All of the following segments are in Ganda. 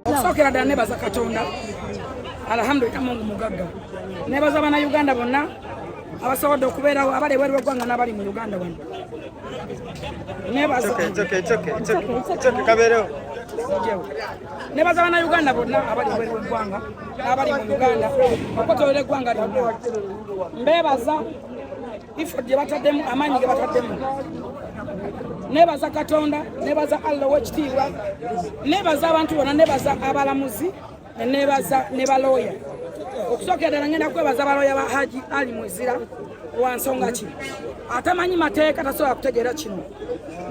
Okusokera ddala nebaza Katonda alhamdulillah Mungu mugagga nebaza Bannayuganda bonna abasobodde okubeerawo abali ebweru w'eggwanga n'abali mu Uganda wano nebaza Bannayuganda bonna abali ebweru w'eggwanga n'abali mu Uganda okutolera eggwanga lyonna mbeebaza ifo gye bataddemu amaanyi ge bataddemu nebaza Katonda nebaza Allah w'ekitiibwa nebaza abantu bonna nebaza abalamuzi nebaza ne balooya okusookera ddala ngenda kwebaza balooya ba Haji Ali Muzira wa nsonga ki atamanyi mateeka tasobola kutegeera kino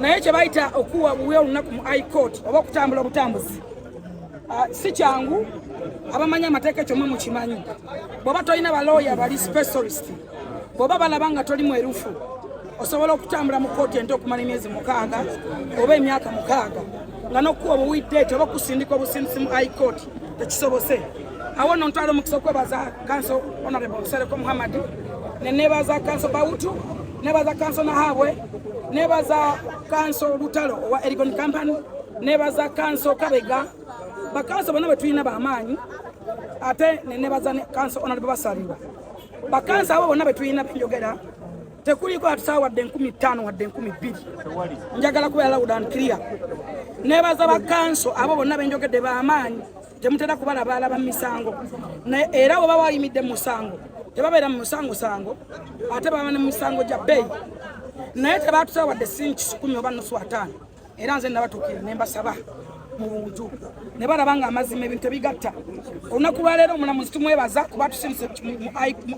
naye kye bayita okuwa buwe olunaku mu High Court oba okutambula obutambuzi si kyangu abamanyi amateeka ekyo mwe mukimanyi bw'oba tolina balooya bali specialist bw'oba balaba nga toli mwerufu osobola okutambula mu kooti ento okumala emyezi 6 oba emyaka 6 nga n'okuwa obuwiddeeti oba okusindika obusindisi mu High Court tekisobose awo nno ntwala omukisa okwebaza Council Honorable Sereko Muhammad nebaza Council Bawutu nebaza Council Nahabwe nebaza Council Lutalo owa Erigon Company nebaza Council Kabega bakanso bonna betulina b'amaanyi ate nebaza Council Honorable Basalirwa bakanso abo bonna betulina benjogera tekuliko atusawa wadde 15 wadde 12 njagala kubeera loud and clear nebaza bakanso abo bonna benjogedde b'amaanyi temutera kubalaba alaba misango era bwe baba bayimidde mu musango tebabeera mu musango ate baba ne mu misango gya bbeeyi naye tebatusawa wadde sinki 10 oba nusu 5 era nze nabatuukira ne mbasaba mu buntu ne balaba nga amazima ebintu tebigatta olunaku lwa leero omulamuzi tumwebaza kuba tusirise mu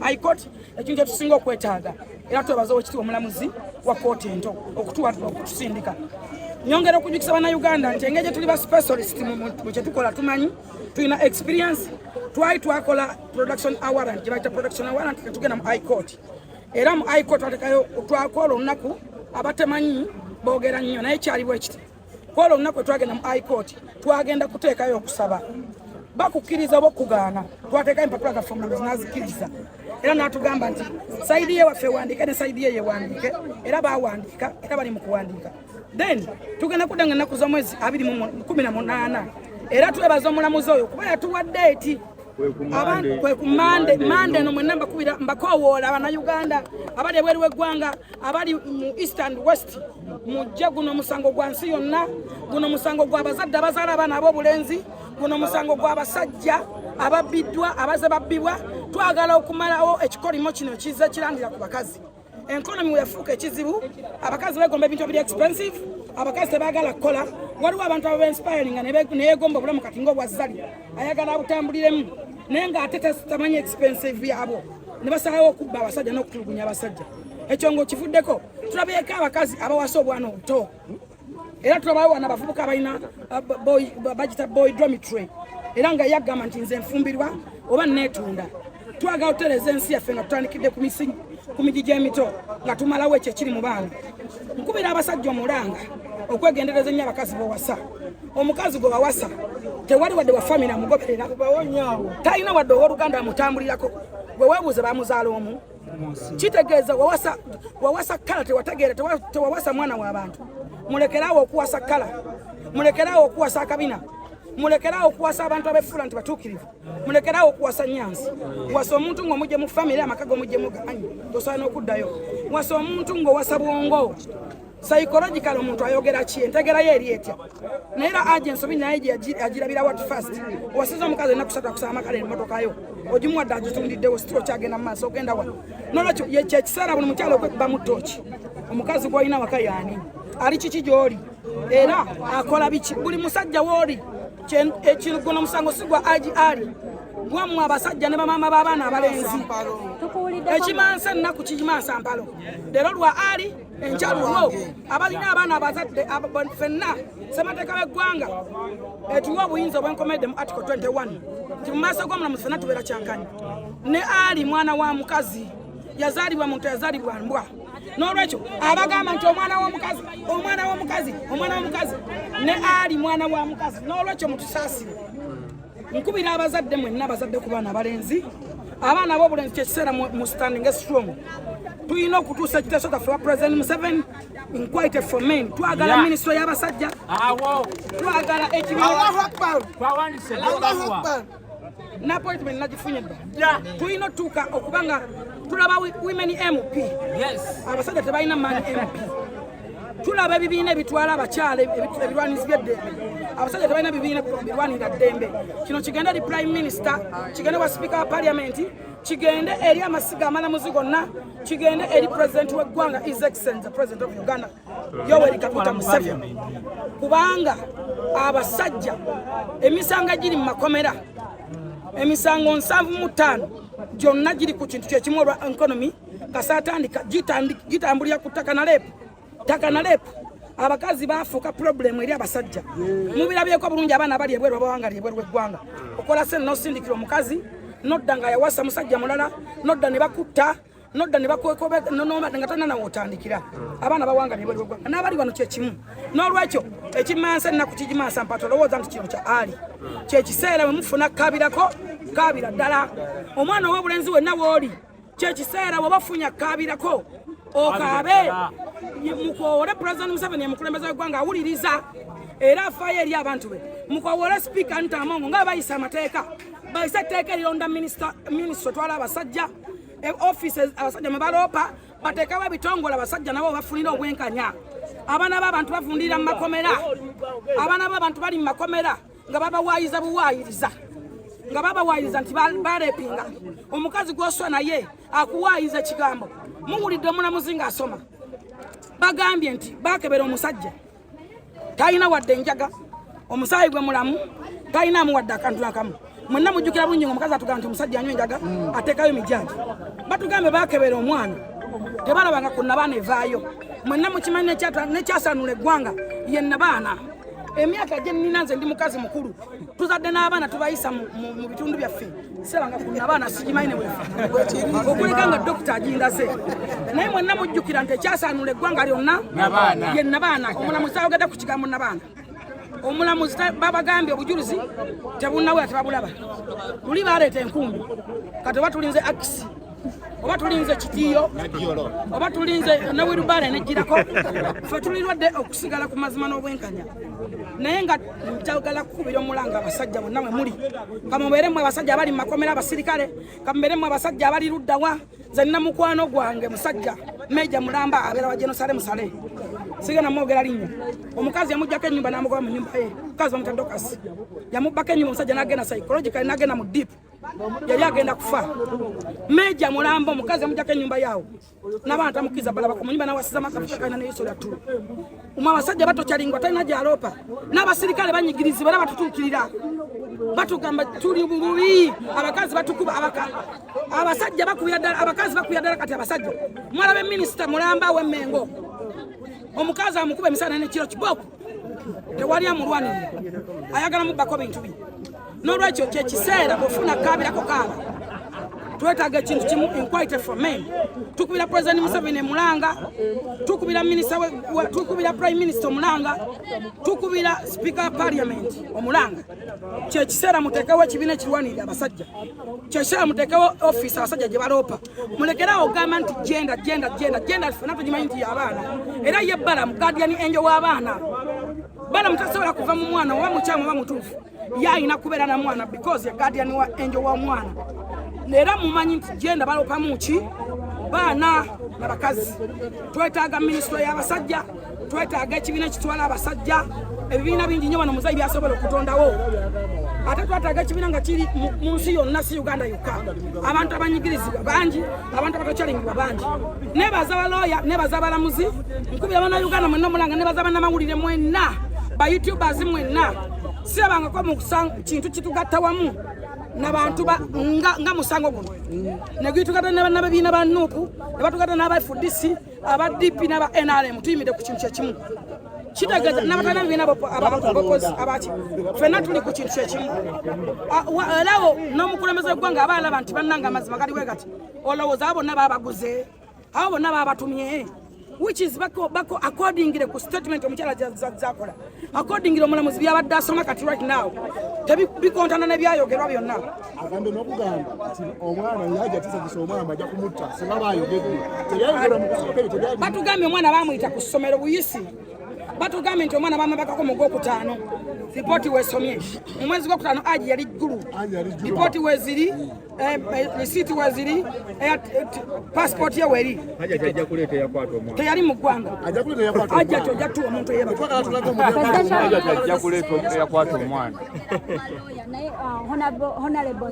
High Court ekintu kye tusinga okwetaaga era twebaza owekitiibwa omulamuzi wa kooti ento okutusindika nyongera okujjukisa Bannayuganda nti engeri gye tuli ba specialist mu kye tukola tumanyi tulina experience twali twakola production warrant gye bayita production warrant tugenda mu High Court era mu High Court twakola olunaku abatemanyi boogera nnyo naye kyali bwe kiti kola olunaku twagenda mu High Court twagenda kuteekayo okusaba bakukkiriza oba okugaana twateekayo empapula gaffe omulamuzi n'azikiriza era n'atugamba nti sayidi ye waffe ewandiike ne sayidi ye yewandiike era baawandiika era bali mu kuwandiika then tugenda kudanga ennaku z'omwezi 2018 era twebaza omulamuzi oyo kuba yatuwa ddeeti abantu kwe ku mande no mwenna mbakowoola Bannayuganda abali ebweru w'eggwanga abali mu East and West mujja guno musango gwa nsi yonna guno musango gw'abazadde abazaala abaana ab'obulenzi guno musango gw'abasajja ababbiddwa abaze babbibwa twagala okumalawo ekikolimo kino kize kirandira ku bakazi enkonomi weyafuuka ekizibu abakazi begomba ebintu ebiri expensive abakazi tebaagala kukola waliwo abantu aba inspiring neyegomba obulamu kati ng'obwazzali ayagala abutambuliremu naye ng'ate tamanyi expensive yabo ne basalawo okubba abasajja n'okutulugunya abasajja ekyo ng'okivuddeko tulabyeko abakazi abawasa obwana obuto era tulabawo wana abavubuka abalina bagita boy dormitory era nga yagamba nti nze nfumbirwa oba neetunda twagala otereza ensi yaffe nga tutandikidde ku migi gy'emito nga tumalawo ekyo ekiri mu baana nkubira abasajja omulanga okwegendereza ennyo abakazi b'owasa omukazi gwe wawasa tewali wadde wa famire amugoberera talina wadde ow'oluganda amutambulirako gwe weebuuze bamuzaala omu kitegeeza wawasa kkala tewategeera tewawasa mwana w'abantu mulekerawo okuwasa kkala mulekerawo okuwasa akabina mulekerawo okuwasa abantu abefuula nti batuukirivu mulekerawo okuwasa nyansi wasa omuntu ng'omujje mu famire amaka g'omujje muganyi tosobola n'okuddayo wasa omuntu ng'owasa bwongo psychological omuntu ayogera ki entegerayo eri etya naye era agensi obi naye agirabira what first wasiza omukazi ennaku 3 akusaba amakala emmotokayo ogimuwadde agitundiddewo sitiro kyagenda mu maaso ogenda wa nolwekyo kyekiseera buli mukyalo okwekuba mu ttooki omukazi gw'olina waka yaani ali kiki gy'oli era akola biki buli musajja w'oli guno musango si gwa Haji Ali gwammwe abasajja ne bamaama b'abaana abalenzi ekimansa ennaku kimansa mpalo leero lwa Ali enkyaluwo abalina abaana abazadde ffenna ssemateeka w'eggwanga etuwa obuyinza obwenkomedde mu article 21 nti mu maaso g'omulamuzi ffenna tubeera kyankanyi ne Ali mwana wa mukazi yazaalibwa muntu yazaalibwa mbwa n'olwekyo abagamba nti omwana w'omukazi ne Ali mwana wa mukazi n'olwekyo mutusaasire nkubira abazadde mwenna abazadde ku baana abalenzi abana b'obulenzi kyekisera mu standing strong tulina okutuusa ekiteeso kyaffe wa President Museveni inquire for men twagala minisitule y'abasajja twagala n'appointment nagifunye dda tulina otuuka okubanga tulaba women MP abasajja tebalina maanyi MP tulaba ebibiina ebitwala abakyala ebirwanizi by'eddembe abasajja tebalina bibiina birwanira ddembe kino kigende eri prime minister kigende wa speaker wa parliament kigende eri amasiga amalamuzi gonna kigende eri president w'eggwanga his excellency president of Uganda Yoweri Kaguta Museveni kubanga abasajja emisango giri mu makomera emisango 75 gyonna giri ku kintu kyekimu olwa economy kasatandika gitambulira ku ttaka na lepu abakazi bafuuka problem eri abasajja mubirabyeko bulungi abaana abali ebweru abawanga ebweru w'eggwanga okola sente n'osindikira omukazi nodda nga yawasa musajja mulala nodda ne bakutta nodda ne bakwekobe nga tanana wotandikira abaana bawanga ebweru w'eggwanga n'abali wano kyekimu n'olwekyo ekimansa ennaku kigimansa mpata olowooza nti kino kya ali kyekiseera bwe mufuna kaabira ddala omwana ow'obulenzi wenna w'oli kyekiseera bwe bafunya kaabirako okaabe mukoowole President Museveni emukulembeze w'eggwanga awuliriza era afaayo eri abantu be mukoowole Speaker Ntamongo nga bayisa amateeka bayisa etteeka erironda minisita otwala abasajja offices abasajja mwe baloopa bateekawo ebitongole abasajja nabo bafunira obwenkanya abaana b'abantu bavundira mu makomera abaana b'abantu bali mu makomera nga babawaayiza buwaayiriza nga babawaayiza nti balepinga omukazi gw'oswa naye akuwaayiza ekigambo muwulidde omulamuzi ng'asoma bagambye nti bakebera omusajja talina wadde enjaga omusaayi gwe mulamu talinaamu wadde akantu nakamu mwenna mujjukira bulungi omukazi atugamba nti omusajja anywa enjaga ateekayo mijanji batugambe bakebera omwana tebalabanga ku nabaana evaayo mwenna mukimanyi nekyasaanula eggwanga ye nabaana emyaka gye nnina nze ndi mukazi mukulu tuzadde n'abaana tubayisa mu bitundu byaffe sebanga ku nabaana sigimanyi ne bwefa okuleka nga dokita agindaze naye mwenna mujjukira nti ekyasaanula eggwanga lyonna ye nabaana omulamuzi ayogedde ku kigambo nabaana omulamuzi babagambye obujulizi tebunawera tebabulaba luli baleeta enkumbi kati oba tulinze akisi oba tulinze kitiyo oba tulinze nawirubale negirako fe tulirwadde okusigala ku mazima n'obwenkanya naye nga njagala kukubira omulanga abasajja bonna mwe muli kamubeeremu abasajja abali mu makomera abasirikale kamubeeremu abasajja abali luddawa zenna mukwano gwange musajja Meja Mulamba abeera wa Jenosale Musale sigana mwogera linnya omukazi yamujjako ennyumba n'amugoba mu nnyumba ye mukazi bamuta Dokasi yamubbako ennyumba omusajja n'agenda psychological n'agenda mu deep yali agenda kufa Meja Mulamba omukazi yamujjako ennyumba yaawo n'abantu amukkiza balaba ku nnyumba n'awasizamu akafuka kalina n'eyiso lya ttulu abasajja batokyalinga talina gy'aloopa n'abasirikale banyigirizibwa era batutuukirira batugamba tuli bubi abakazi batukuba abasajja bakubira ddala abakazi bakubira ddala kati abasajja mwalabe minisita Mulamba w'Emmengo omukazi amukuba emisana n'ekiro kiboko tewali amulwanirira ayagala mubbako bintu bye n'olwekyo kyekiseera ofuna kaabirako kaaba twetaaga ekintu kimu inquire for men tukubira President Museveni Mulanga tukubira tukubira Prime Minister Mulanga tukubira Speaker Parliament Omulanga kyekiseera muteekawo ekibiina ekirwanirira abasajja kyekiseera muteekawo office abasajja gye baloopa mulekerawo ogamba nti genda ffenna tugimanyi nti y'abaana era ye Balamu guardian angel w'abaana Balamu tasobola kuva mu mwana oba mukyamu oba mutuufu ye alina kubeera na mwana because ye guardian angel wa mwana era mumanyi nti genda baloopamu ki baana n'abakazi twetaaga minisitule y'abasajja twetaaga ekibiina ekitwala abasajja ebibiina bingi nnyo wano muzayi byasobola okutondawo ate twetaaga ekibiina nga kiri mu nsi yonna si Uganda yokka abantu abanyigirizibwa bangi abantu abatokyalingibwa bangi nebaza balooya nebaza abalamuzi nkubira bana Uganda mwenna Omulanga nebaza bannamawulire mwenna ba YouTubers mwenna sirabangako mu kintu kitugatta wamu n'abantu nga musango guno negitugatta n'ababiina ba Nuupu ne batugatta n'abafudisi aba DP n'aba NRM tuyimidde ku kintu kyekimu kitegeeza n'abatana bibiina abaki ffenna tuli ku kintu kyekimu erawo n'omukulembeze w'eggwanga aba alaba nti bannanga amazima gali bwe gati olowooza abo bonna baabaguze abo bonna baabatumye which is bako according to statement omukyala zakola according to omulamuzi byabadde asoma kati right now tebikontana ne byayogerwa byonna agambe n'okugamba nti omwana yaja tisagisa omwana ajja kumutta singa baayogedde tebyayogera mu kusooka ebyo batugambye omwana bamuyita ku ssomero buyisi batugambye nti omwana bamabakako mu gwokutaano ripoti wesomye mu mwezi gwokutaano aji yali ggulu ripoti weziri risiiti weziri passport ye weri teyali mu ggwanga ajja tojja tuwa omuntu ajja kuleeta eyakwata omwana Honorable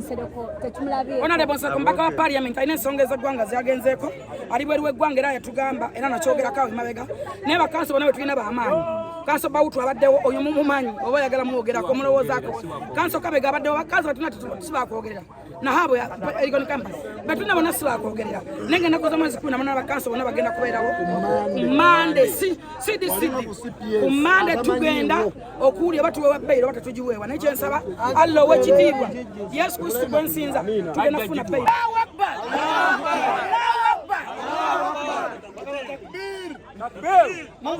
Nsereko mbaka wa parliament alina ensonga ez'eggwanga zyagenzeeko ali bweru w'eggwanga era yatugamba era nakyogerako awo emabega naye bakanso bonna bwe tulina b'amaanyi kanso bawutu abaddewo oyo mumumanyi oba oyagala mwogerako mulowoozaako kanso kabega abaddewo bakazi batulina tibakwogerera nahabo erigoni campus batulina bonna sibakwogerera naye ngenda kuza mwezi 14 n'abakanso bonna bagenda kubeerawo kumande ku mande tugenda okuwulya oba tuweewa beyiro oba tetugiweewa naye kyensaba Allah ow'ekitiibwa Yesu Kristo gwe nsinza tugenda kufuna beyiro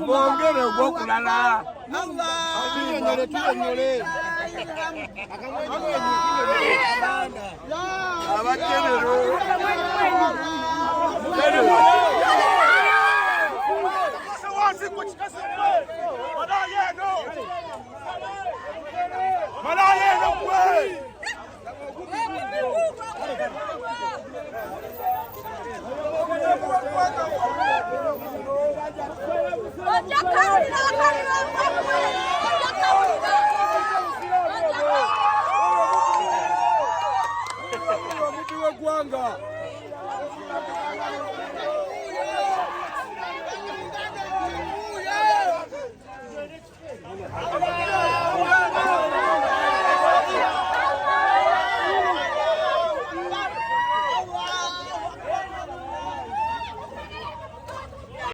bongere ogwokulala abakenero Gwanga